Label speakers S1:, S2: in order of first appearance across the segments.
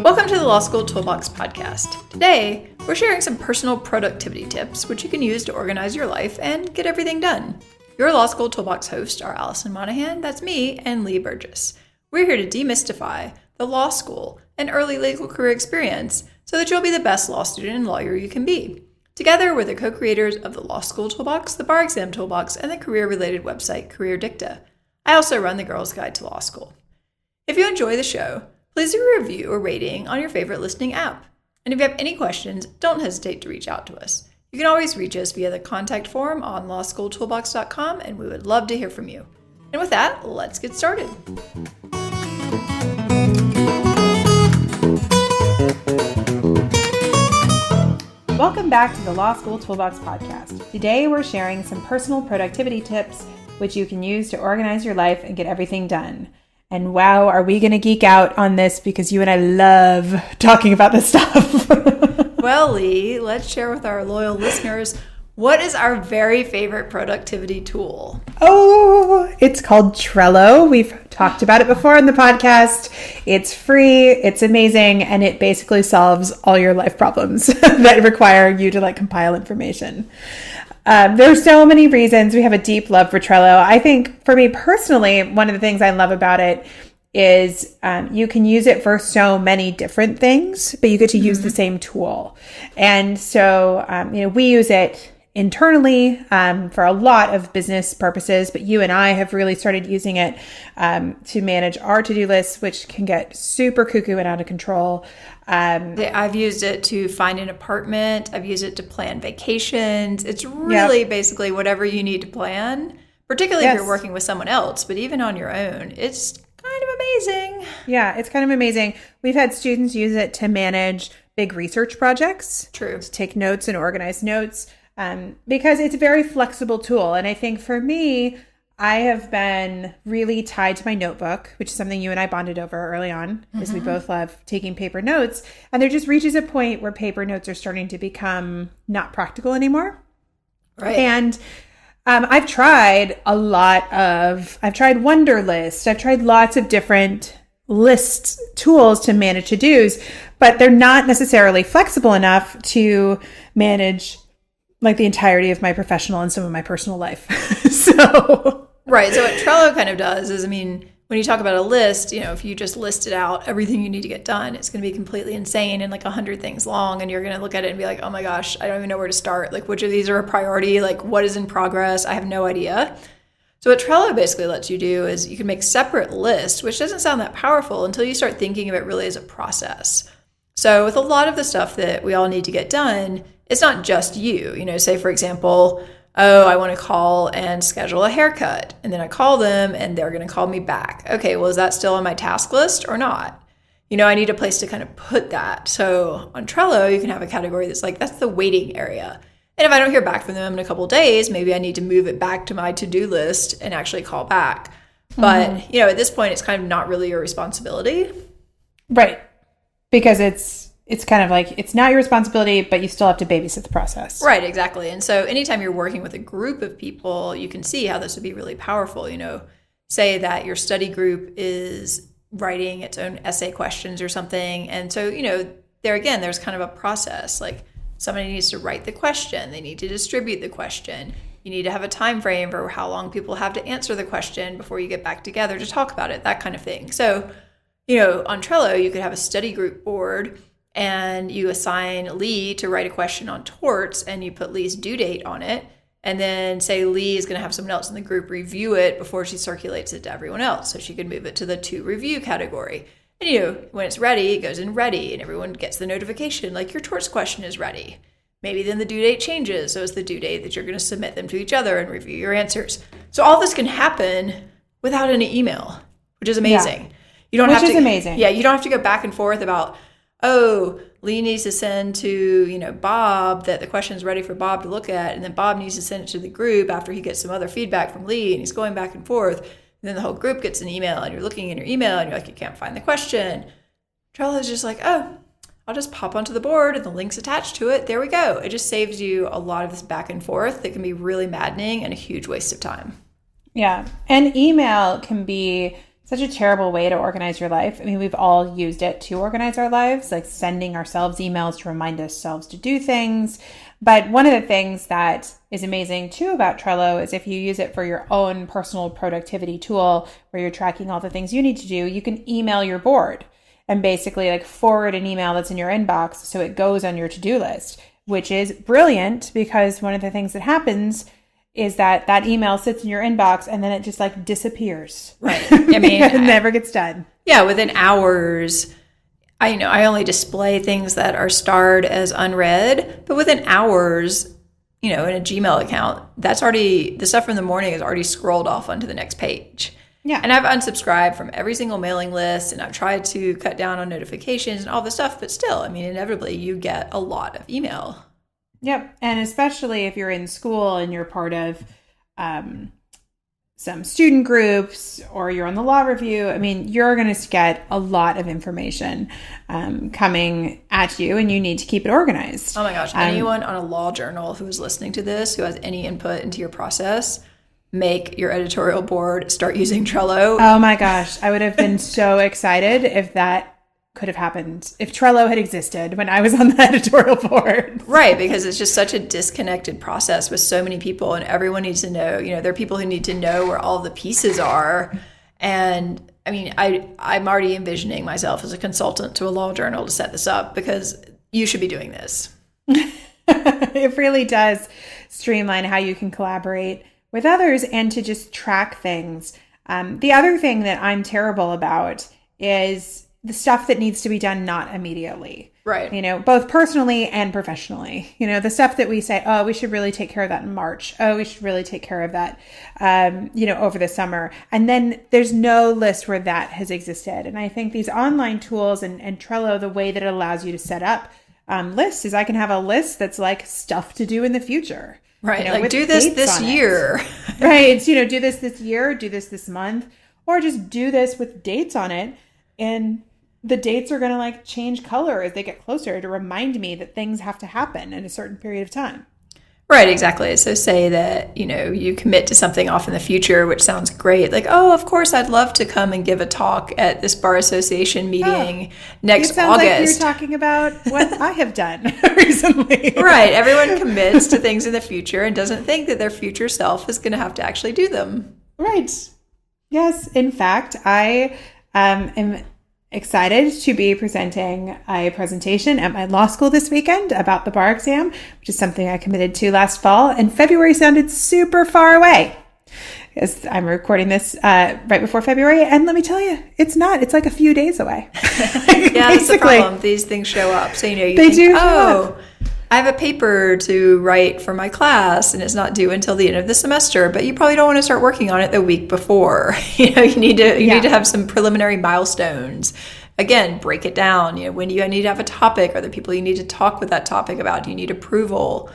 S1: Welcome to the Law School Toolbox Podcast. Today, we're sharing some personal productivity tips which you can use to organize your life and get everything done. Your Law School Toolbox hosts are Alison Monahan, that's me, and Lee Burgess. We're here to demystify the law school and early legal career experience so that you'll be the best law student and lawyer you can be. Together, we're the co-creators of the Law School Toolbox, the Bar Exam Toolbox, and the career-related website Career Dicta. I also run the Girls Guide to Law School. If you enjoy the show, please do a review or rating on your favorite listening app. And if you have any questions, don't hesitate to reach out to us. You can always reach us via the contact form on lawschooltoolbox.com, and we would love to hear from you. And with that, let's get started.
S2: Welcome back to the Law School Toolbox Podcast. Today we're sharing some personal productivity tips which you can use to organize your life and get everything done. And wow, are we going to geek out on this because you and I love talking about this stuff.
S1: Well, Lee, let's share with our loyal listeners, what is our very favorite productivity tool?
S2: Oh, it's called Trello. We've talked about it before on the podcast. It's free, it's amazing, and it basically solves all your life problems that require you to compile information. There's so many reasons. We have a deep love for Trello. I think for me personally, one of the things I love about it is you can use it for so many different things, but you get to use the same tool. And so, we use it internally for a lot of business purposes, but you and I have really started using it to manage our to-do lists, which can get super cuckoo and out of control.
S1: I've used it to find an apartment. I've used it to plan vacations. It's really basically whatever you need to plan, particularly if you're working with someone else, but even on your own. It's kind of amazing.
S2: Yeah, it's kind of amazing. We've had students use it to manage big research projects.
S1: True.
S2: To take notes and organize notes. Because it's a very flexible tool. And I think for me, I have been really tied to my notebook, which is something you and I bonded over early on, because we both love taking paper notes. And there just reaches a point where paper notes are starting to become not practical anymore.
S1: Right.
S2: And I've tried Wunderlist. I've tried lots of different lists, tools to manage to-dos, but they're not necessarily flexible enough to manage the entirety of my professional and some of my personal life.
S1: Right. So what Trello kind of does is, when you talk about a list, if you just listed out everything you need to get done, it's going to be completely insane and 100 things long. And you're going to look at it and be like, oh my gosh, I don't even know where to start. Which of these are a priority? What is in progress? I have no idea. So what Trello basically lets you do is you can make separate lists, which doesn't sound that powerful until you start thinking of it really as a process. So with a lot of the stuff that we all need to get done, it's not just you. Say, for example, I want to call and schedule a haircut. And then I call them and they're going to call me back. Okay, well, is that still on my task list or not? I need a place to kind of put that. So on Trello, you can have a category that's that's the waiting area. And if I don't hear back from them in a couple of days, maybe I need to move it back to my to-do list and actually call back. But, at this point, it's kind of not really your responsibility.
S2: Right. Because it's kind of it's not your responsibility, but you still have to babysit the process.
S1: Right, exactly. And so anytime you're working with a group of people, you can see how this would be really powerful. Say that your study group is writing its own essay questions or something. And so, there again, there's kind of a process. Somebody needs to write the question. They need to distribute the question. You need to have a time frame for how long people have to answer the question before you get back together to talk about it, that kind of thing. So, on Trello, you could have a study group board and you assign Lee to write a question on torts and you put Lee's due date on it. And then say Lee is going to have someone else in the group review it before she circulates it to everyone else. So she could move it to the to review category. And when it's ready, it goes in ready and everyone gets the notification your torts question is ready. Maybe then the due date changes. So it's the due date that you're going to submit them to each other and review your answers. So all this can happen without any email, which is amazing.
S2: Yeah.
S1: You don't
S2: Which is amazing.
S1: Yeah, you don't have to go back and forth about, Lee needs to send to, Bob that the question is ready for Bob to look at. And then Bob needs to send it to the group after he gets some other feedback from Lee and he's going back and forth. And then the whole group gets an email and you're looking in your email and you're you can't find the question. Trello is just I'll just pop onto the board and the link's attached to it. There we go. It just saves you a lot of this back and forth that can be really maddening and a huge waste of time.
S2: Yeah. And email can be such a terrible way to organize your life. I mean, we've all used it to organize our lives, like sending ourselves emails to remind ourselves to do things. But one of the things that is amazing too about Trello is if you use it for your own personal productivity tool where you're tracking all the things you need to do, you can email your board and basically like forward an email that's in your inbox so it goes on your to-do list, which is brilliant because one of the things that happens is that email sits in your inbox and then it just like disappears.
S1: Right. I mean,
S2: it never gets done.
S1: Yeah. Within hours, I only display things that are starred as unread, but within hours, in a Gmail account, the stuff from the morning is already scrolled off onto the next page.
S2: Yeah.
S1: And I've unsubscribed from every single mailing list and I've tried to cut down on notifications and all this stuff, but still, inevitably you get a lot of email.
S2: Yep. And especially if you're in school and you're part of some student groups or you're on the law review, you're going to get a lot of information coming at you and you need to keep it organized.
S1: Oh my gosh. Anyone on a law journal who is listening to this, who has any input into your process, make your editorial board, start using Trello.
S2: Oh my gosh. I would have been so excited if that could have happened if Trello had existed when I was on the editorial board.
S1: Right, because it's just such a disconnected process with so many people and everyone needs to know, there are people who need to know where all the pieces are. And I'm already envisioning myself as a consultant to a law journal to set this up because you should be doing this.
S2: It really does streamline how you can collaborate with others and to just track things. The other thing that I'm terrible about is the stuff that needs to be done not immediately.
S1: Right.
S2: Both personally and professionally. The stuff that we say, oh, we should really take care of that in March. Oh, we should really take care of that, over the summer. And then there's no list where that has existed. And I think these online tools and Trello, the way that it allows you to set up lists is I can have a list that's like stuff to do in the future.
S1: Right. Do this year.
S2: Right. Do this year, do this month, or just do this with dates on it. And the dates are going to change color as they get closer to remind me that things have to happen in a certain period of time.
S1: Right, exactly. So say that, you commit to something off in the future, which sounds great. Like, oh, of course, I'd love to come and give a talk at this bar association meeting next August. It sounds like
S2: you're talking about what I have done recently.
S1: Right. Everyone commits to things in the future and doesn't think that their future self is going to have to actually do them.
S2: Right. Yes. In fact, I am excited to be presenting a presentation at my law school this weekend about the bar exam, which is something I committed to last fall. And February sounded super far away as I'm recording this right before February. And let me tell you, it's not. It's like a few days away.
S1: Yeah, that's the problem. These things show up. So, you think, I have a paper to write for my class and it's not due until the end of the semester, but you probably don't want to start working on it the week before. You need to have some preliminary milestones. Again, break it down. When do you need to have a topic? Are there people you need to talk with that topic about? Do you need approval?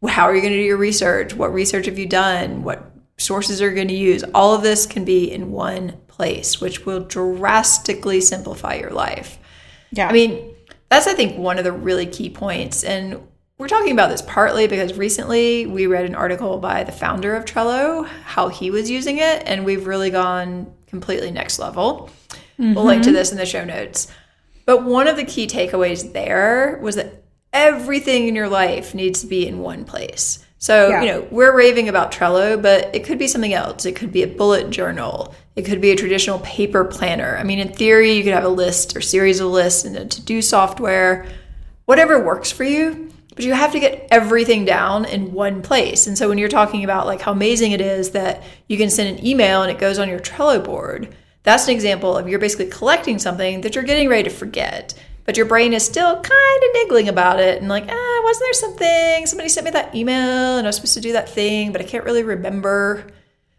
S1: How are you going to do your research? What research have you done? What sources are you going to use? All of this can be in one place, which will drastically simplify your life.
S2: Yeah.
S1: That's, I think, one of the really key points. And we're talking about this partly because recently we read an article by the founder of Trello, how he was using it, and we've really gone completely next level. Mm-hmm. We'll link to this in the show notes. But one of the key takeaways there was that everything in your life needs to be in one place. So, we're raving about Trello, but it could be something else. It could be a bullet journal. It could be a traditional paper planner. In theory, you could have a list or series of lists in a to-do software, whatever works for you, but you have to get everything down in one place. And so when you're talking about how amazing it is that you can send an email and it goes on your Trello board, that's an example of you're basically collecting something that you're getting ready to forget. But your brain is still kind of niggling about it and wasn't there something? Somebody sent me that email and I was supposed to do that thing, but I can't really remember.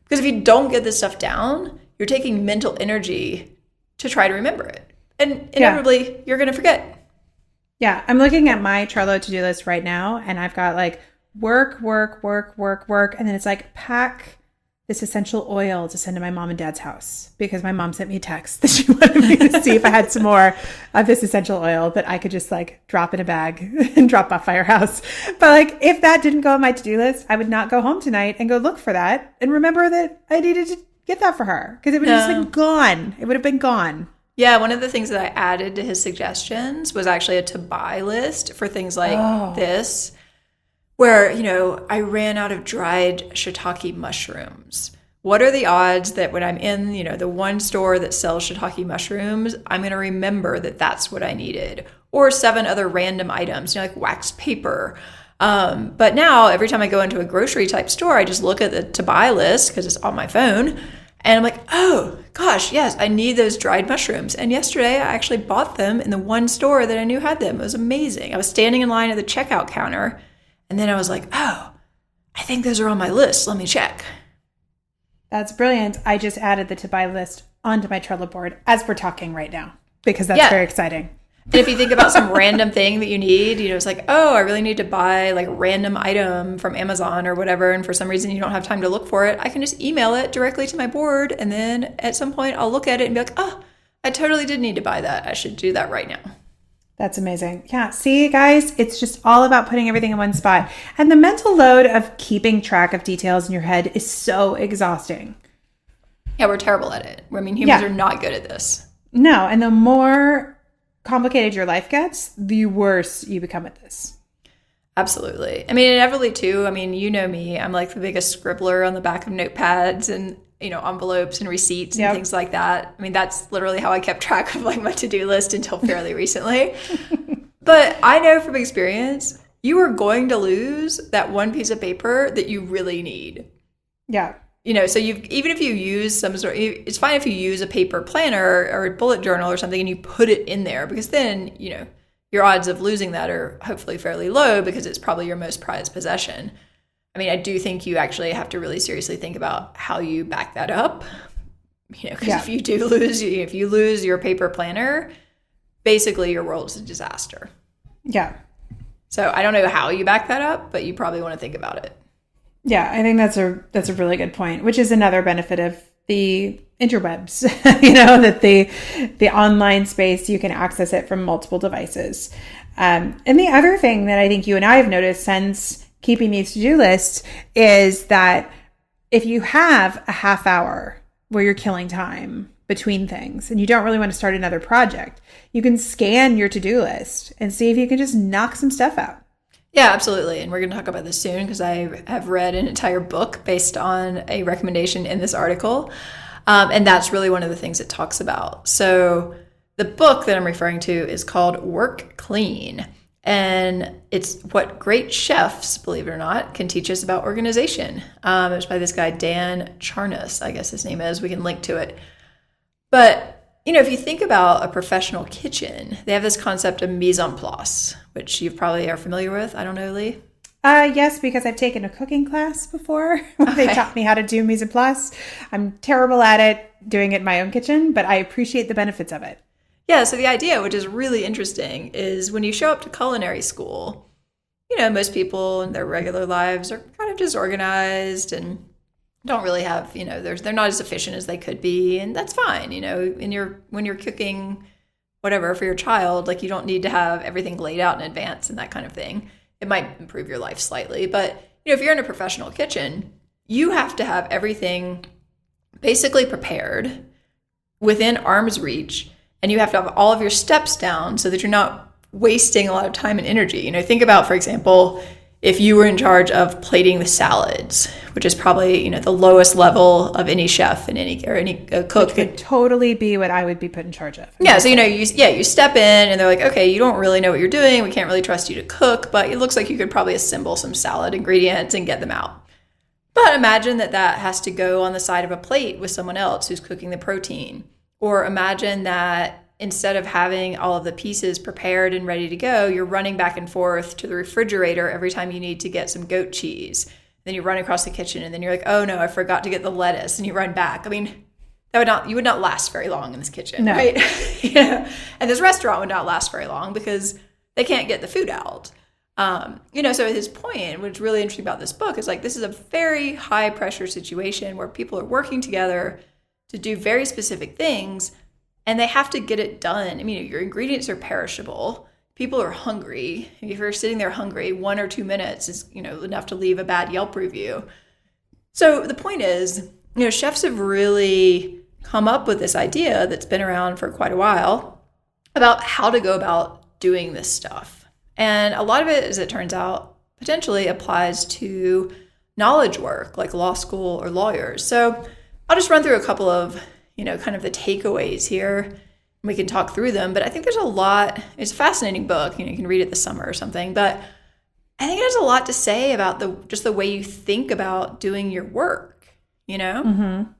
S1: Because if you don't get this stuff down, you're taking mental energy to try to remember it. And inevitably, you're going to forget.
S2: Yeah, I'm looking at my Trello to-do list right now, and I've got work, and then it's pack, this essential oil to send to my mom and dad's house because my mom sent me a text that she wanted me to see if I had some more of this essential oil that I could just like drop in a bag and drop off by her house. But like, if that didn't go on my to-do list, I would not go home tonight and go look for that and remember that I needed to get that for her because it would have just been gone. It would have been gone.
S1: Yeah, one of the things that I added to his suggestions was actually a to-buy list for things like this, where, you know, I ran out of dried shiitake mushrooms. What are the odds that when I'm in, you know, the one store that sells shiitake mushrooms, I'm going to remember that that's what I needed? Or 7 other random items, you know, like waxed paper. But now every time I go into a grocery type store, I just look at the to-buy list because it's on my phone. And I'm like, oh, gosh, yes, I need those dried mushrooms. And yesterday I actually bought them in the one store that I knew had them. It was amazing. I was standing in line at the checkout counter. And then I was like, oh, I think those are on my list. Let me check.
S2: That's brilliant. I just added the to-buy list onto my Trello board as we're talking right now because that's very exciting.
S1: And if you think about some random thing that you need, you know, it's like, oh, I really need to buy like a random item from Amazon or whatever. And for some reason you don't have time to look for it. I can just email it directly to my board. And then at some point I'll look at it and be like, oh, I totally did need to buy that. I should do that right now.
S2: That's amazing. Yeah. See, guys, it's just all about putting everything in one spot. And the mental load of keeping track of details in your head is so exhausting.
S1: Yeah, we're terrible at it. I mean, humans are not good at this.
S2: No. And the more complicated your life gets, the worse you become at this.
S1: Absolutely. I mean, inevitably too. I mean, you know me. I'm like the biggest scribbler on the back of notepads and, you know, envelopes and receipts and things like that. I mean, that's literally how I kept track of like my to-do list until fairly recently. But I know from experience, you are going to lose that one piece of paper that you really need.
S2: Yeah.
S1: You know, so even if you use some sort, it's fine if you use a paper planner or a bullet journal or something and you put it in there because then, you know, your odds of losing that are hopefully fairly low because it's probably your most prized possession. I mean, I do think you actually have to really seriously think about how you back that up. You know, because if you lose your paper planner, basically your world is a disaster.
S2: Yeah.
S1: So I don't know how you back that up, but you probably want to think about it.
S2: Yeah, I think that's a really good point, which is another benefit of the interwebs, you know, that the online space, you can access it from multiple devices. And the other thing that I think you and I have noticed since keeping these to-do lists is that if you have a half hour where you're killing time between things and you don't really want to start another project, you can scan your to-do list and see if you can just knock some stuff out.
S1: Yeah, absolutely. And we're going to talk about this soon because I have read an entire book based on a recommendation in this article. And that's really one of the things it talks about. So the book that I'm referring to is called Work Clean. And it's what great chefs, believe it or not, can teach us about organization. It was by this guy, Dan Charnas, I guess his name is. We can link to it. But you know, if you think about a professional kitchen, they have this concept of mise-en-place, which you probably are familiar with. I don't know, Lee?
S2: Yes, because I've taken a cooking class before. They taught me how to do mise-en-place. I'm terrible at it, doing it in my own kitchen, but I appreciate the benefits of it.
S1: Yeah, so the idea, which is really interesting, is when you show up to culinary school, you know, most people in their regular lives are kind of disorganized and don't really have, you know, they're not as efficient as they could be, and that's fine. You know, when you're cooking whatever for your child, like you don't need to have everything laid out in advance and that kind of thing. It might improve your life slightly, but you know, if you're in a professional kitchen, you have to have everything basically prepared within arm's reach, and you have to have all of your steps down so that you're not wasting a lot of time and energy. You know, think about, for example, if you were in charge of plating the salads, which is probably, you know, the lowest level of any chef in any cook.
S2: Which could totally be what I would be put in charge of.
S1: Yeah, so, you know, you step in and they're like, okay, you don't really know what you're doing. We can't really trust you to cook, but it looks like you could probably assemble some salad ingredients and get them out. But imagine that has to go on the side of a plate with someone else who's cooking the protein. Or imagine that instead of having all of the pieces prepared and ready to go, you're running back and forth to the refrigerator every time you need to get some goat cheese. Then you run across the kitchen and then you're like, oh no, I forgot to get the lettuce, and you run back. I mean, you would not last very long in this kitchen, right? Yeah. And this restaurant would not last very long because they can't get the food out. So his point, what's really interesting about this book is like, this is a very high pressure situation where people are working together to do very specific things and they have to get it done. I mean, your ingredients are perishable. People are hungry. If you're sitting there hungry, 1 or 2 minutes is, enough to leave a bad Yelp review. So the point is, chefs have really come up with this idea that's been around for quite a while about how to go about doing this stuff. And a lot of it, as it turns out, potentially applies to knowledge work, like law school or lawyers. So I'll just run through a couple of, kind of the takeaways here. We can talk through them, but I think there's a lot. It's a fascinating book. You can read it this summer or something, but I think it has a lot to say about just the way you think about doing your work,
S2: Mm-hmm.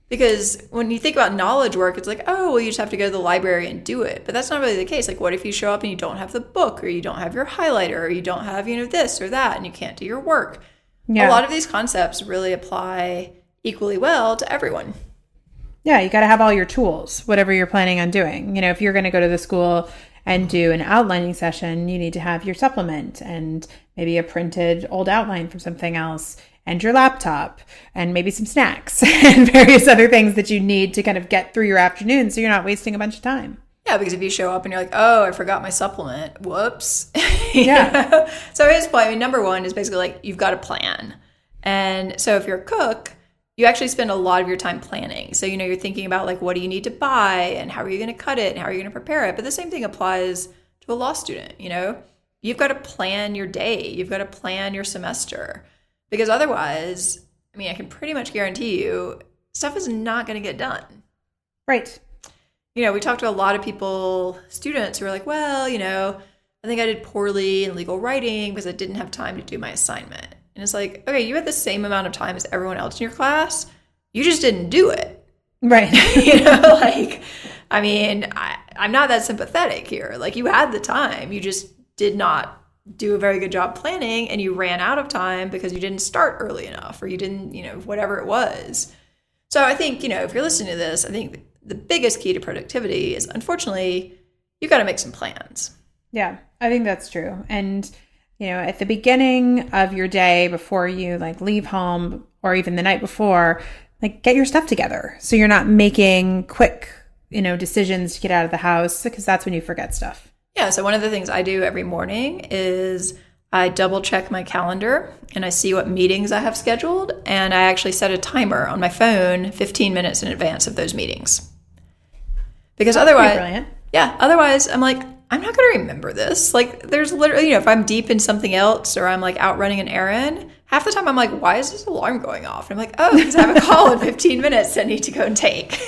S1: Because when you think about knowledge work, it's like, oh, well, you just have to go to the library and do it. But that's not really the case. Like, what if you show up and you don't have the book, or you don't have your highlighter, or you don't have, this or that, and you can't do your work? Yeah. A lot of these concepts really apply equally well to everyone.
S2: Yeah, you got to have all your tools, whatever you're planning on doing. If you're going to go to the school and do an outlining session, you need to have your supplement and maybe a printed old outline from something else and your laptop and maybe some snacks and various other things that you need to kind of get through your afternoon so you're not wasting a bunch of time.
S1: Yeah, because if you show up and you're like, oh, I forgot my supplement, whoops.
S2: Yeah.
S1: So his point, number one is basically like, you've got a plan. And so if you're a cook, you actually spend a lot of your time planning. So, you're thinking about like, what do you need to buy and how are you going to cut it and how are you going to prepare it? But the same thing applies to a law student, You've got to plan your day. You've got to plan your semester. Because otherwise, I can pretty much guarantee you, stuff is not going to get done.
S2: Right.
S1: We talked to a lot of people, students who are like, well, I think I did poorly in legal writing because I didn't have time to do my assignment. And it's like, okay, you had the same amount of time as everyone else in your class. You just didn't do it.
S2: Right.
S1: I'm not that sympathetic here. Like, you had the time. You just did not do a very good job planning, and you ran out of time because you didn't start early enough, or you didn't, whatever it was. So I think, if you're listening to this, I think the biggest key to productivity is, unfortunately, you've got to make some plans.
S2: Yeah, I think that's true. And at the beginning of your day, before you leave home, or even the night before, get your stuff together. So you're not making quick, decisions to get out of the house, because that's when you forget stuff.
S1: Yeah. So one of the things I do every morning is I double check my calendar and I see what meetings I have scheduled. And I actually set a timer on my phone 15 minutes in advance of those meetings. Because otherwise I'm like, I'm not going to remember this. Like, there's literally, if I'm deep in something else or I'm out running an errand, half the time I'm like, why is this alarm going off? And I'm like, oh, because I have a call in 15 minutes that I need to go and take,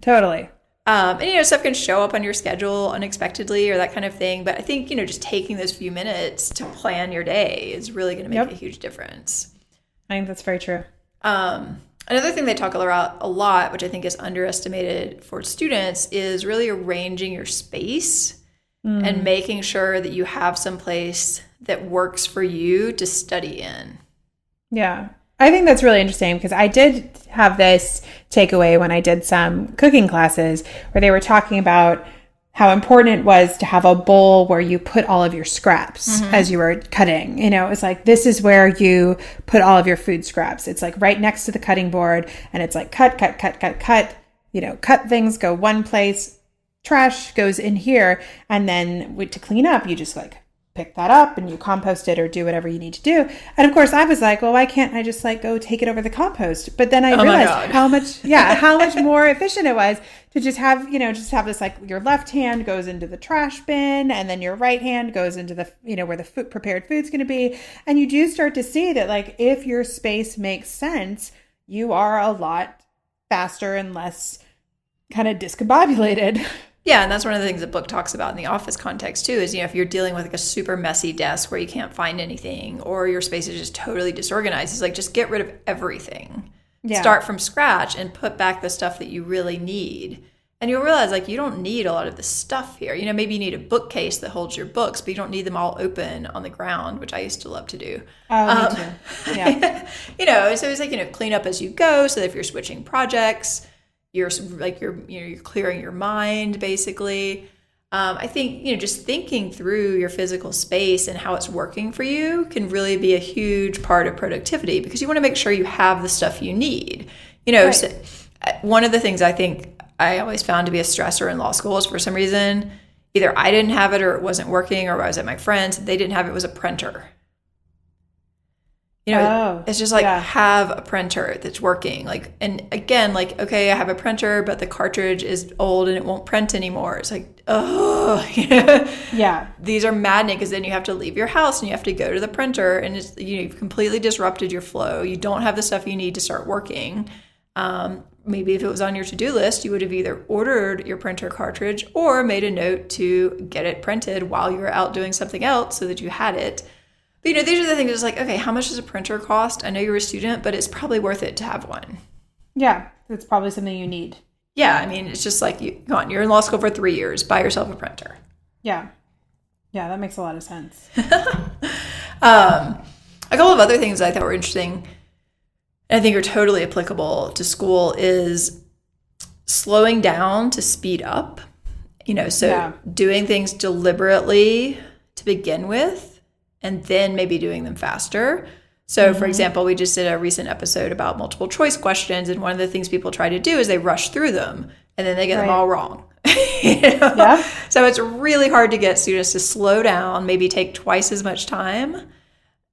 S2: Totally.
S1: And, stuff can show up on your schedule unexpectedly or that kind of thing. But I think, just taking those few minutes to plan your day is really going to make a huge difference.
S2: I think that's very true.
S1: Another thing they talk about a lot, which I think is underestimated for students, is really arranging your space and making sure that you have some place that works for you to study in.
S2: Yeah. I think that's really interesting, because I did have this takeaway when I did some cooking classes where they were talking about how important it was to have a bowl where you put all of your scraps as you were cutting. It's like, this is where you put all of your food scraps. It's like right next to the cutting board, and it's like cut. Cut things go one place, trash goes in here, and then to clean up, you just pick that up and you compost it or do whatever you need to do. And of course I was like, well, why can't I just go take it over the compost? But then I realized how much more efficient it was to just have this, your left hand goes into the trash bin, and then your right hand goes into the, where the prepared food's going to be. And you do start to see that, if your space makes sense, you are a lot faster and less kind of discombobulated.
S1: Yeah, and that's one of the things the book talks about in the office context too, is, if you're dealing with a super messy desk where you can't find anything, or your space is just totally disorganized, it's just get rid of everything. Yeah. Start from scratch and put back the stuff that you really need. And you'll realize you don't need a lot of the stuff here. Maybe you need a bookcase that holds your books, but you don't need them all open on the ground, which I used to love to do.
S2: Oh, me too.
S1: Yeah. So it's clean up as you go, so that if you're switching projects, you're clearing your mind, basically. I think, just thinking through your physical space and how it's working for you can really be a huge part of productivity, because you want to make sure you have the stuff you need.
S2: Right.
S1: So one of the things I think I always found to be a stressor in law school is, for some reason, either I didn't have it or it wasn't working, or I was at my friend's, they didn't have it, was a printer. It's just have a printer that's working. And again, okay, I have a printer, but the cartridge is old and it won't print anymore. It's like, oh,
S2: yeah.
S1: These are maddening, because then you have to leave your house and you have to go to the printer, and you've completely disrupted your flow. You don't have the stuff you need to start working. Maybe if it was on your to-do list, you would have either ordered your printer cartridge or made a note to get it printed while you were out doing something else so that you had it. But, these are the things. It's like, okay, how much does a printer cost? I know you're a student, but it's probably worth it to have one.
S2: Yeah, it's probably something you need.
S1: Yeah, I mean, it's just like, you're in law school for 3 years, buy yourself a printer.
S2: Yeah. Yeah, that makes a lot of sense.
S1: A couple of other things I thought were interesting, and I think are totally applicable to school, is slowing down to speed up. Doing things deliberately to begin with, and then maybe doing them faster. So, for example, we just did a recent episode about multiple choice questions, and one of the things people try to do is they rush through them, and then they get them all wrong.
S2: Yeah.
S1: So it's really hard to get students to slow down, maybe take twice as much time,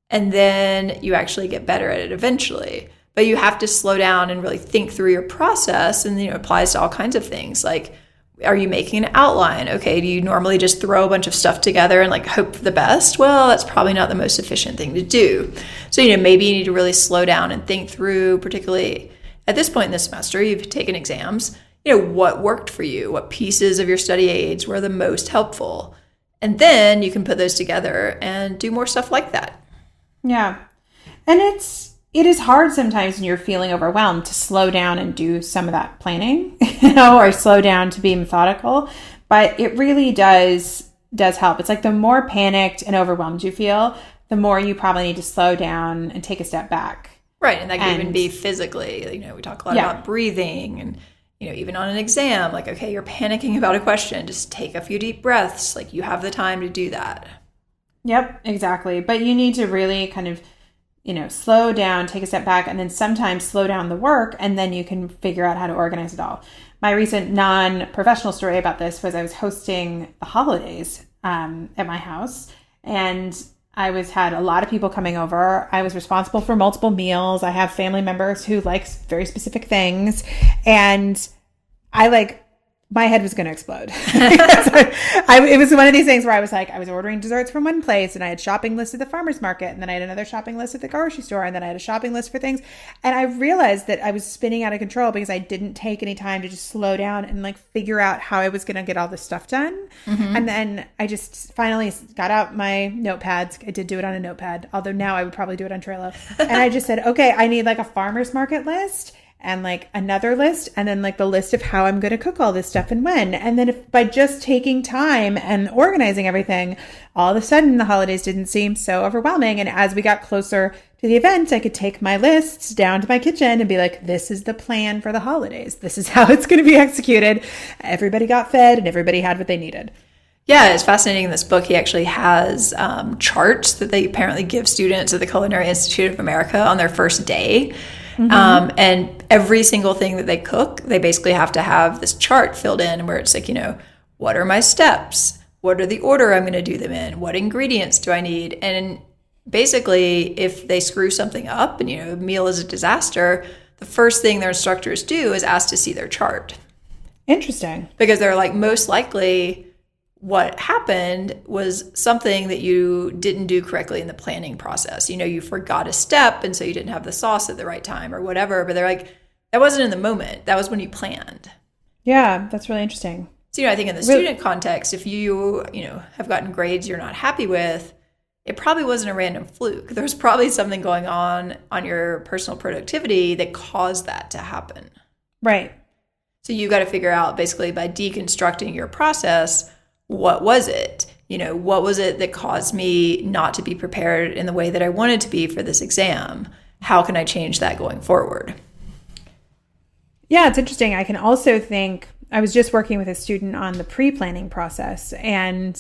S1: and then you actually get better at it eventually. But you have to slow down and really think through your process, and it applies to all kinds of things. Like, are you making an outline? Okay, do you normally just throw a bunch of stuff together and hope for the best? Well, that's probably not the most efficient thing to do. So, maybe you need to really slow down and think through, particularly at this point in the semester, you've taken exams, what worked for you, what pieces of your study aids were the most helpful. And then you can put those together and do more stuff like that.
S2: Yeah. And it is hard sometimes when you're feeling overwhelmed to slow down and do some of that planning, or slow down to be methodical. But it really does help. It's like the more panicked and overwhelmed you feel, the more you probably need to slow down and take a step back.
S1: Right. And that can even be physically. We talk a lot about breathing, and, even on an exam, okay, you're panicking about a question, just take a few deep breaths. You have the time to do that.
S2: Yep, exactly. But you need to really kind of slow down, take a step back, and then sometimes slow down the work, and then you can figure out how to organize it all. My recent non-professional story about this was I was hosting the holidays at my house, and I had a lot of people coming over. I was responsible for multiple meals. I have family members who like very specific things, and my head was going to explode. It was one of these things where I was ordering desserts from one place, and I had shopping lists at the farmer's market, and then I had another shopping list at the grocery store, and then I had a shopping list for things. And I realized that I was spinning out of control because I didn't take any time to just slow down and figure out how I was going to get all this stuff done. Mm-hmm. And then I just finally got out my notepads. I did do it on a notepad, although now I would probably do it on Trello. And I just said, okay, I need a farmer's market list, and another list, and then the list of how I'm going to cook all this stuff and when. And then by just taking time and organizing everything, all of a sudden the holidays didn't seem so overwhelming. And as we got closer to the event, I could take my lists down to my kitchen and be like, this is the plan for the holidays. This is how it's going to be executed. Everybody got fed and everybody had what they needed.
S1: Yeah, it's fascinating. In this book, he actually has charts that they apparently give students at the Culinary Institute of America on their first day. Mm-hmm. And every single thing that they cook, they basically have to have this chart filled in where it's what are my steps? What are the order I'm going to do them in? What ingredients do I need? And basically, if they screw something up and, a meal is a disaster, the first thing their instructors do is ask to see their chart.
S2: Interesting.
S1: Because they're most likely what happened was something that you didn't do correctly in the planning process. You forgot a step, and so you didn't have the sauce at the right time or whatever. But they're that wasn't in the moment. That was when you planned.
S2: Yeah, that's really interesting.
S1: So, I think in the student context, if you have gotten grades you're not happy with, it probably wasn't a random fluke. There was probably something going on your personal productivity that caused that to happen.
S2: Right.
S1: So you got to figure out, basically, by deconstructing your process, what was it? What was it that caused me not to be prepared in the way that I wanted to be for this exam? How can I change that going forward?
S2: Yeah, it's interesting. I can also think I was just working with a student on the pre-planning process, and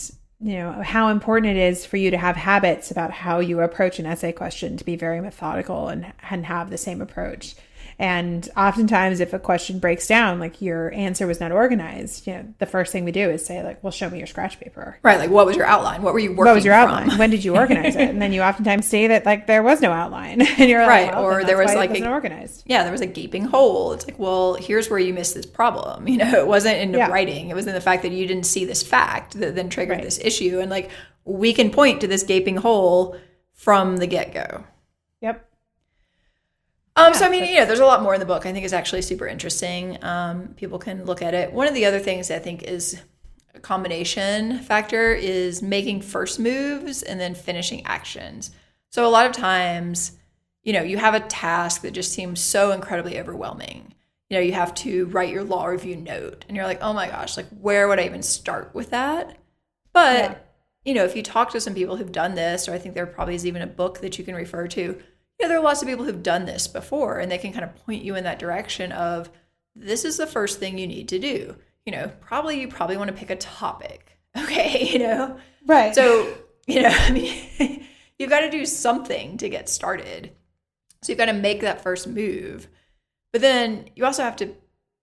S2: how important it is for you to have habits about how you approach an essay question, to be very methodical and have the same approach. And oftentimes if a question breaks down, like your answer was not organized, the first thing we do is say like, well, show me your scratch paper.
S1: Right. Like, what was your outline? What were you working
S2: What was your
S1: from?
S2: outline? When did you organize it? And then you oftentimes say that like there was no outline, and you're
S1: right.
S2: like, well,
S1: or there was like
S2: it wasn't organized.
S1: Yeah. There was a gaping hole. It's like, well, here's where you missed this problem. It wasn't in the writing. It was in the fact that you didn't see this fact that then triggered this issue. And like, we can point to this gaping hole from the get-go.
S2: Yep.
S1: So, I mean, there's a lot more in the book. I think it's actually super interesting. People can look at it. One of the other things I think is a combination factor is making first moves and then finishing actions. So a lot of times, you have a task that just seems so incredibly overwhelming. You have to write your law review note and you're like, oh my gosh, like where would I even start with that? But, if you talk to some people who've done this, or I think there probably is even a book that you can refer to, there are lots of people who've done this before, and they can kind of point you in that direction of, this is the first thing you need to do. You probably want to pick a topic. Okay.
S2: Right.
S1: So, I mean, you've got to do something to get started. So you've got to make that first move. But then you also have to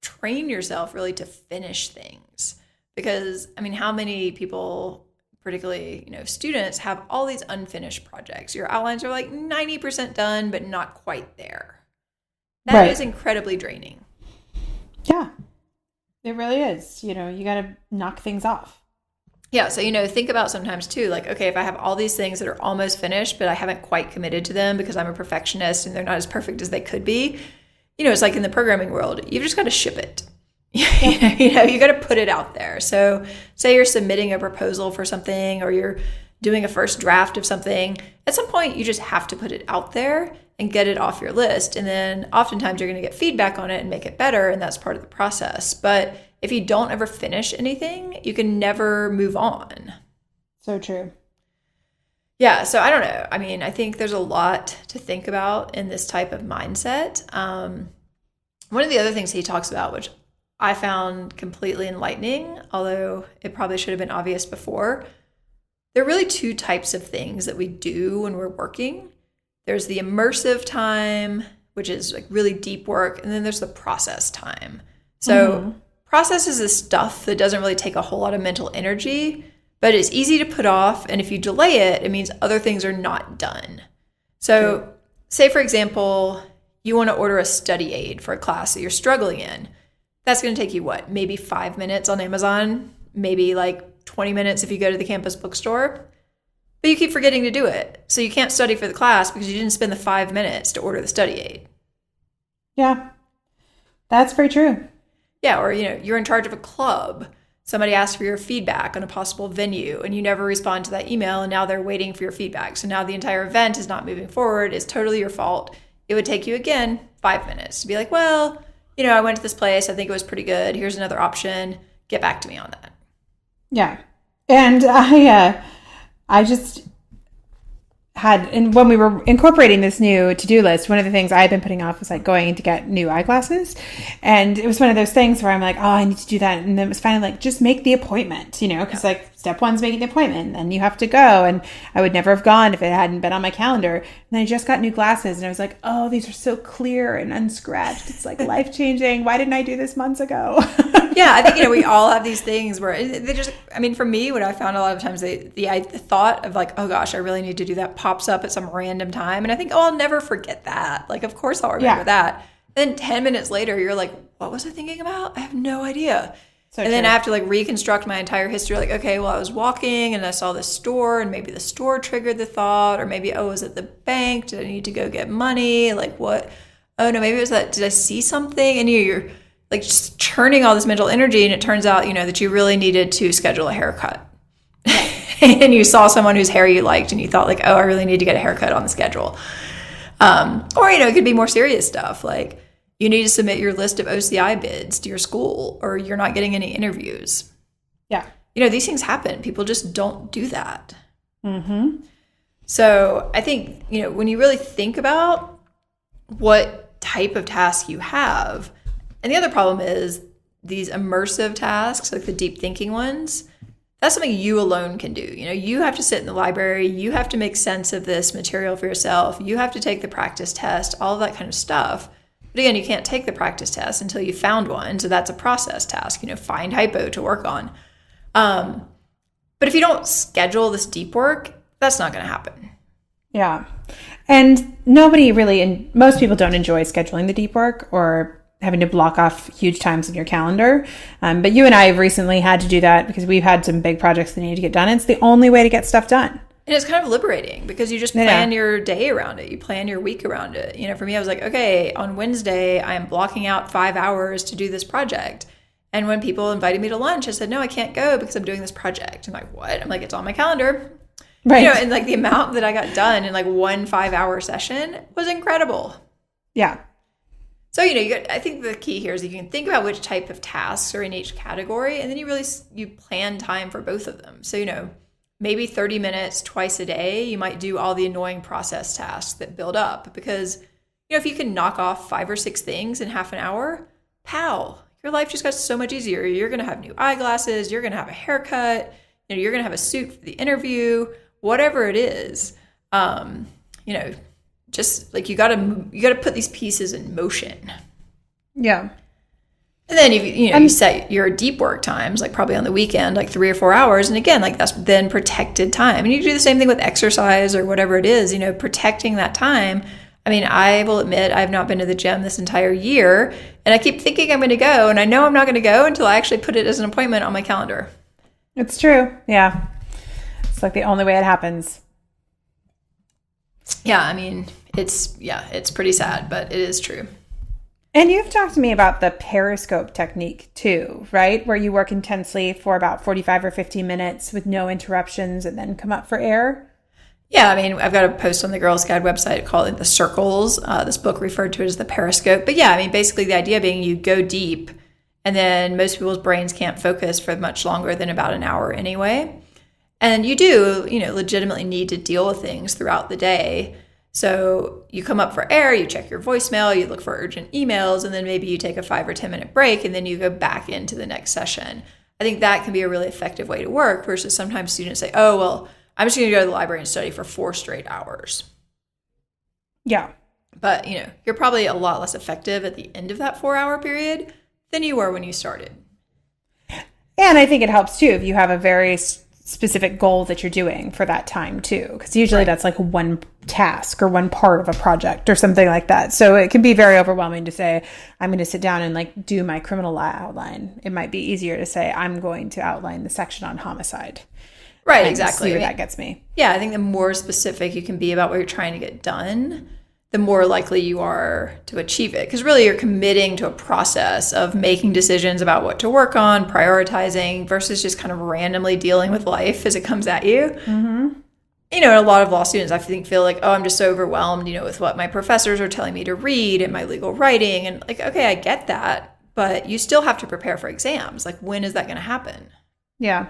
S1: train yourself really to finish things. Because, I mean, how many people, particularly, students, have all these unfinished projects? Your outlines are like 90% done, but not quite there. That is incredibly draining.
S2: Yeah, it really is. You got to knock things off.
S1: Yeah. So, think about sometimes too, like, okay, if I have all these things that are almost finished, but I haven't quite committed to them because I'm a perfectionist and they're not as perfect as they could be, it's like in the programming world, you've just got to ship it. You got to put it out there. So say you're submitting a proposal for something, or you're doing a first draft of something. At some point, you just have to put it out there and get it off your list. And then oftentimes you're going to get feedback on it and make it better. And that's part of the process. But if you don't ever finish anything, you can never move on.
S2: So true.
S1: Yeah. So I don't know. I mean, I think there's a lot to think about in this type of mindset. One of the other things he talks about, which I found completely enlightening, although it probably should have been obvious before, there are really two types of things that we do when we're working. There's the immersive time, which is like really deep work, and then there's the process time. So process is the stuff that doesn't really take a whole lot of mental energy, but it's easy to put off, and if you delay it, it means other things are not done. So say, for example, you want to order a study aid for a class that you're struggling in. That's going to take you what? Maybe 5 minutes on Amazon, maybe like 20 minutes if you go to the campus bookstore. But you keep forgetting to do it. So you can't study for the class because you didn't spend the 5 minutes to order the study aid.
S2: Yeah, that's very true.
S1: Yeah, or you're in charge of a club. Somebody asks for your feedback on a possible venue and you never respond to that email, and now they're waiting for your feedback. So now the entire event is not moving forward. It's totally your fault. It would take you, again, 5 minutes to be like, well, I went to this place. I think it was pretty good. Here's another option. Get back to me on that.
S2: Yeah. And I just had, and when we were incorporating this new to-do list, one of the things I had been putting off was like going to get new eyeglasses. And it was one of those things where I'm like, oh, I need to do that. And then it was finally like, just make the appointment, because like step one's making the appointment, and you have to go. And I would never have gone if it hadn't been on my calendar. And then I just got new glasses and I was like, oh, these are so clear and unscratched. It's like life-changing. Why didn't I do this months ago?
S1: Yeah, I think, we all have these things where they just, I mean, for me, what I found a lot of times, the thought of like, oh gosh, I really need to do that pops up at some random time. And I think, oh, I'll never forget that. Like, of course I'll remember that. And then 10 minutes later, you're like, what was I thinking about? I have no idea. Then I have to like reconstruct my entire history. Like, okay, well, I was walking and I saw this store, and maybe the store triggered the thought, or maybe, oh, was it the bank? Did I need to go get money? Like what? Oh no, maybe it was that, did I see something? And you're like just churning all this mental energy, and it turns out, that you really needed to schedule a haircut. And you saw someone whose hair you liked, and you thought like, oh, I really need to get a haircut on the schedule. Or, it could be more serious stuff. Like you need to submit your list of OCI bids to your school, or you're not getting any interviews.
S2: Yeah.
S1: These things happen. People just don't do that. So I think, when you really think about what type of task you have, and the other problem is these immersive tasks, like the deep thinking ones, that's something you alone can do. You have to sit in the library. You have to make sense of this material for yourself. You have to take the practice test, all of that kind of stuff. But again, you can't take the practice test until you found one. So that's a process task, find hypo to work on. But if you don't schedule this deep work, that's not going to happen.
S2: Yeah. And nobody really, and most people don't enjoy scheduling the deep work or having to block off huge times in your calendar. But you and I have recently had to do that because we've had some big projects that need to get done. It's the only way to get stuff done.
S1: And it's kind of liberating because you just plan your day around it. You plan your week around it. For me, I was like, okay, on Wednesday, I am blocking out 5 hours to do this project. And when people invited me to lunch, I said, no, I can't go because I'm doing this project. I'm like, what? I'm like, it's on my calendar. Right. And like the amount that I got done in like 1 5-hour session was incredible.
S2: Yeah.
S1: So, I think the key here is that you can think about which type of tasks are in each category, and then you plan time for both of them. So, maybe 30 minutes twice a day, you might do all the annoying process tasks that build up because, if you can knock off 5 or 6 things in half an hour, pow, your life just got so much easier. You're going to have new eyeglasses. You're going to have a haircut. You're going to have a suit for the interview, whatever it is. Just like you got to put these pieces in motion.
S2: Yeah.
S1: And then you set your deep work times, like probably on the weekend, like 3 or 4 hours. And again, like that's then protected time. And you can do the same thing with exercise or whatever it is, protecting that time. I mean, I will admit I've not been to the gym this entire year, and I keep thinking I'm going to go, and I know I'm not going to go until I actually put it as an appointment on my calendar.
S2: It's true. Yeah. It's like the only way it happens.
S1: Yeah. I mean, it's pretty sad, but it is true.
S2: And you've talked to me about the periscope technique too, right? Where you work intensely for about 45 or 50 minutes with no interruptions and then come up for air.
S1: Yeah, I mean, I've got a post on the Girls Guide website called The Circles. This book referred to it as the periscope. But yeah, I mean, basically the idea being you go deep, and then most people's brains can't focus for much longer than about an hour anyway. And you do, legitimately need to deal with things throughout the day. So you come up for air, you check your voicemail, you look for urgent emails, and then maybe you take a 5 or 10 minute break, and then you go back into the next session. I think that can be a really effective way to work versus sometimes students say, oh, well, I'm just going to go to the library and study for 4 straight hours.
S2: Yeah.
S1: But, you're probably a lot less effective at the end of that 4-hour period than you were when you started.
S2: And I think it helps too if you have a very specific goal that you're doing for that time too. Because usually that's like one task or one part of a project or something like that. So it can be very overwhelming to say, I'm going to sit down and like do my criminal law outline. It might be easier to say, I'm going to outline the section on homicide.
S1: Right, exactly.
S2: See where that gets me.
S1: Yeah, I think the more specific you can be about what you're trying to get done, the more likely you are to achieve it. Because really you're committing to a process of making decisions about what to work on, prioritizing, versus just kind of randomly dealing with life as it comes at you. Mm-hmm. And a lot of law students, I think, feel like, oh, I'm just so overwhelmed, with what my professors are telling me to read and my legal writing. And like, okay, I get that, but you still have to prepare for exams. Like, when is that going to happen?
S2: Yeah.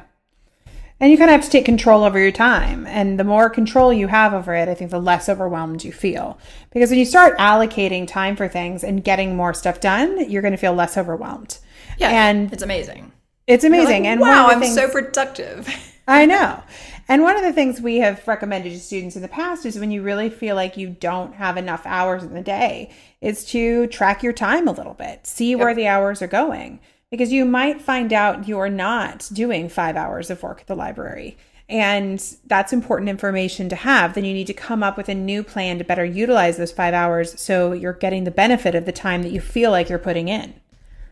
S2: And you kind of have to take control over your time. And the more control you have over it, I think the less overwhelmed you feel. Because when you start allocating time for things and getting more stuff done, you're going to feel less overwhelmed.
S1: Yeah,
S2: and
S1: it's amazing.
S2: It's amazing.
S1: Like,
S2: and
S1: wow, I'm so productive.
S2: I know. And one of the things we have recommended to students in the past is when you really feel like you don't have enough hours in the day, is to track your time a little bit. See where the hours are going. Because you might find out you're not doing 5 hours of work at the library. And that's important information to have. Then you need to come up with a new plan to better utilize those 5 hours so you're getting the benefit of the time that you feel like you're putting in.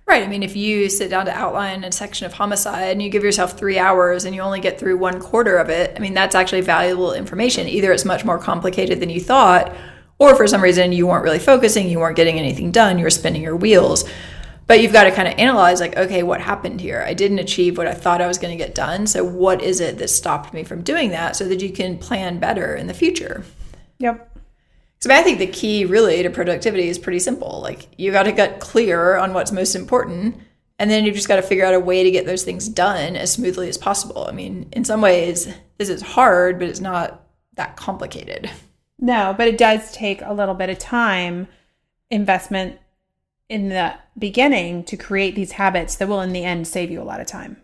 S1: Right. I mean, if you sit down to outline a section of homicide and you give yourself 3 hours and you only get through 1/4 of it, I mean, that's actually valuable information. Either it's much more complicated than you thought, or for some reason you weren't really focusing, you weren't getting anything done, you were spinning your wheels. But you've got to kind of analyze like, okay, what happened here? I didn't achieve what I thought I was going to get done. So what is it that stopped me from doing that so that you can plan better in the future?
S2: Yep.
S1: So I think the key really to productivity is pretty simple. Like you got to get clear on what's most important. And then you've just got to figure out a way to get those things done as smoothly as possible. I mean, in some ways, this is hard, but it's not that complicated.
S2: No, but it does take a little bit of time, investment, in the beginning to create these habits that will in the end save you a lot of time.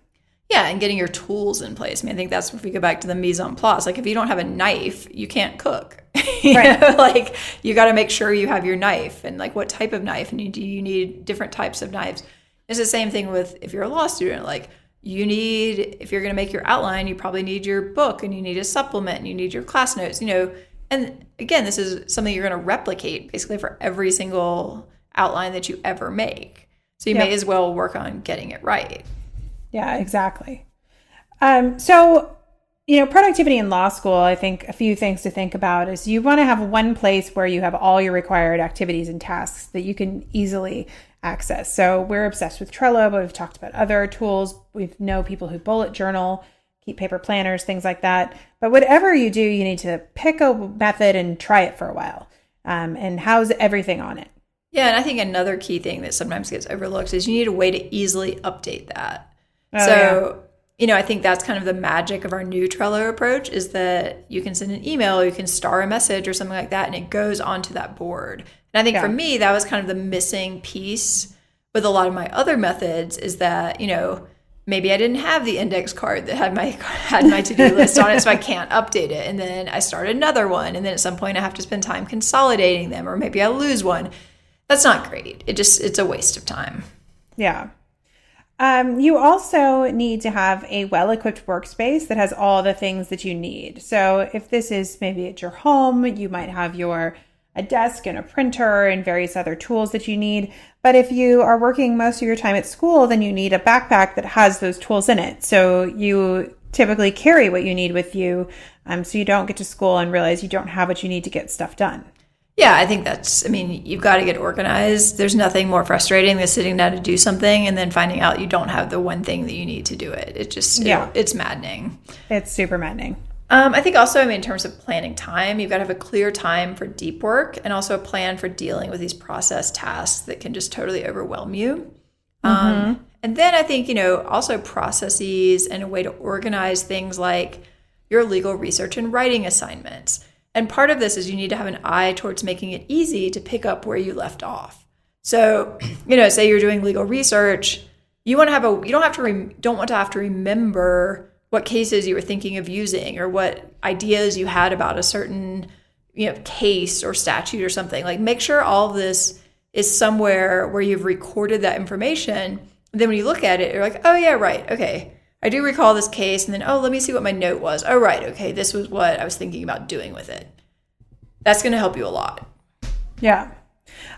S1: Yeah, and getting your tools in place. I mean, I think that's if we go back to the mise-en-place. Like if you don't have a knife, you can't cook. Like you got to make sure you have your knife, and like what type of knife, and do you need different types of knives. It's the same thing with if you're a law student. Like you need, if you're going to make your outline, you probably need your book, and you need a supplement, and you need your class notes. And again, this is something you're going to replicate basically for every single outline that you ever make. So you may as well work on getting it right.
S2: Yeah, exactly. So, productivity in law school, I think a few things to think about is you want to have one place where you have all your required activities and tasks that you can easily access. So we're obsessed with Trello, but we've talked about other tools. We know people who bullet journal, keep paper planners, things like that. But whatever you do, you need to pick a method and try it for a while and house everything on it.
S1: Yeah, and I think another key thing that sometimes gets overlooked is you need a way to easily update that. I think that's kind of the magic of our new Trello approach is that you can send an email, you can star a message or something like that, and it goes onto that board. And I think for me, that was kind of the missing piece with a lot of my other methods is that, maybe I didn't have the index card that had my to-do list on it, so I can't update it. And then I start another one, and then at some point I have to spend time consolidating them, or maybe I lose one. That's not great. It's a waste of time.
S2: Yeah. You also need to have a well-equipped workspace that has all the things that you need. So if this is maybe at your home, you might have a desk and a printer and various other tools that you need. But if you are working most of your time at school, then you need a backpack that has those tools in it. So you typically carry what you need with you, so you don't get to school and realize you don't have what you need to get stuff done.
S1: Yeah, I think you've got to get organized. There's nothing more frustrating than sitting down to do something and then finding out you don't have the one thing that you need to do it. It's maddening.
S2: It's super maddening.
S1: I think also, in terms of planning time, you've got to have a clear time for deep work and also a plan for dealing with these process tasks that can just totally overwhelm you. And then I think, also processes and a way to organize things like your legal research and writing assignments. And part of this is you need to have an eye towards making it easy to pick up where you left off. So, say you're doing legal research, you want to have don't want to have to remember what cases you were thinking of using or what ideas you had about a certain, case or statute or something. Like make sure all of this is somewhere where you've recorded that information. Then when you look at it, you're like, oh yeah, right. Okay. I do recall this case, and then, let me see what my note was. Oh, right. Okay. This was what I was thinking about doing with it. That's going to help you a lot.
S2: Yeah.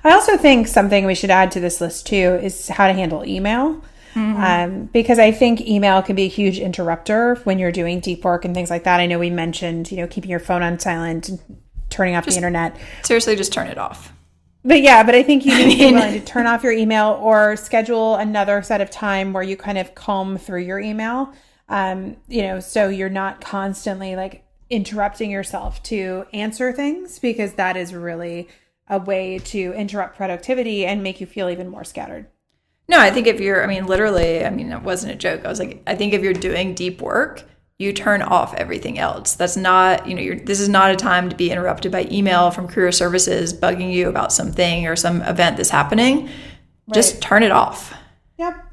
S2: I also think something we should add to this list too is how to handle email. Because I think email can be a huge interrupter when you're doing deep work and things like that. I know we mentioned, keeping your phone on silent and turning off the internet.
S1: Seriously, just turn it off.
S2: But I think you need to be willing to turn off your email or schedule another set of time where you kind of comb through your email, so you're not constantly like interrupting yourself to answer things, because that is really a way to interrupt productivity and make you feel even more scattered.
S1: No, I think if you're, literally, it wasn't a joke. I was like, I think if you're doing deep work, you turn off everything else. That's not, this is not a time to be interrupted by email from career services bugging you about something or some event that's happening. Right. Just turn it off.
S2: Yep.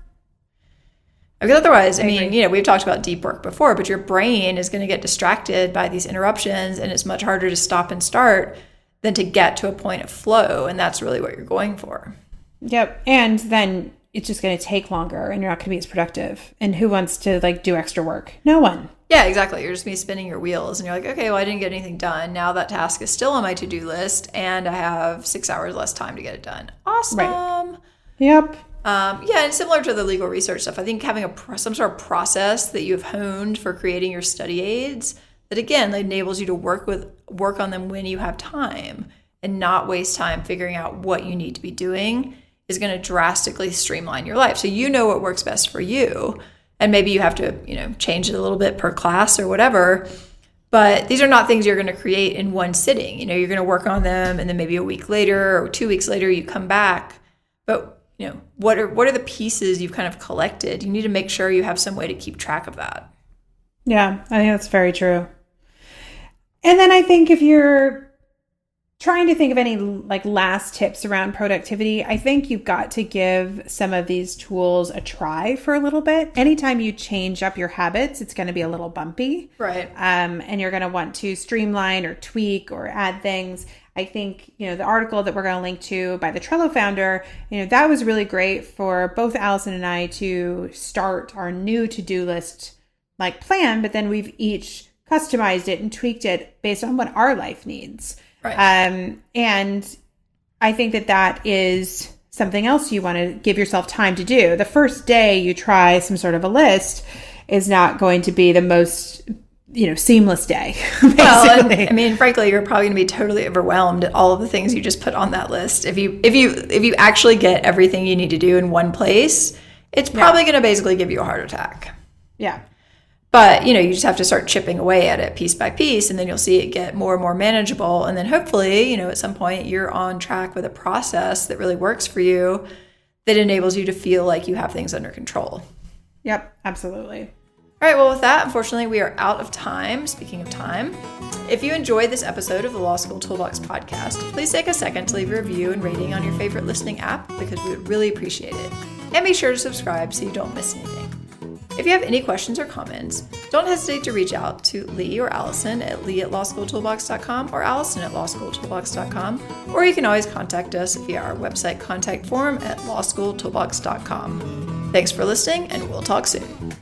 S1: Because otherwise, we've talked about deep work before, but your brain is going to get distracted by these interruptions, and it's much harder to stop and start than to get to a point of flow. And that's really what you're going for.
S2: Yep. And then it's just going to take longer and you're not going to be as productive. And who wants to do extra work? No one.
S1: Yeah, exactly. You're just be spinning your wheels and you're like, okay, well, I didn't get anything done. Now that task is still on my to-do list and I have 6 hours less time to get it done. Awesome.
S2: Right. Yep.
S1: And similar to the legal research stuff, I think having some sort of process that you've honed for creating your study aids that, again, enables you to work on them when you have time and not waste time figuring out what you need to be doing is going to drastically streamline your life. So you know what works best for you. And maybe you have to, change it a little bit per class or whatever. But these are not things you're going to create in one sitting. You're going to work on them and then maybe a week later or 2 weeks later you come back. But, what are the pieces you've kind of collected? You need to make sure you have some way to keep track of that.
S2: Yeah, I think that's very true. And then I think if you're trying to think of any like last tips around productivity, I think you've got to give some of these tools a try for a little bit. Anytime you change up your habits, it's going to be a little bumpy.
S1: Right.
S2: And you're going to want to streamline or tweak or add things. I think, the article that we're going to link to by the Trello founder, that was really great for both Alison and I to start our new to-do list like plan, but then we've each customized it and tweaked it based on what our life needs.
S1: Right.
S2: And I think that is something else you want to give yourself time to do. The first day you try some sort of a list is not going to be the most, seamless day.
S1: Well, and, frankly, you're probably going to be totally overwhelmed at all of the things you just put on that list. If you actually get everything you need to do in one place, it's probably going to basically give you a heart attack.
S2: Yeah.
S1: But, you just have to start chipping away at it piece by piece, and then you'll see it get more and more manageable. And then hopefully, at some point you're on track with a process that really works for you that enables you to feel like you have things under control.
S2: Yep, absolutely.
S1: All right, well, with that, unfortunately, we are out of time. Speaking of time, if you enjoyed this episode of the Law School Toolbox Podcast, please take a second to leave a review and rating on your favorite listening app because we would really appreciate it. And be sure to subscribe so you don't miss anything. If you have any questions or comments, don't hesitate to reach out to Lee or Alison at lee@lawschooltoolbox.com or Alison@lawschooltoolbox.com, or you can always contact us via our website contact form at lawschooltoolbox.com. Thanks for listening, and we'll talk soon.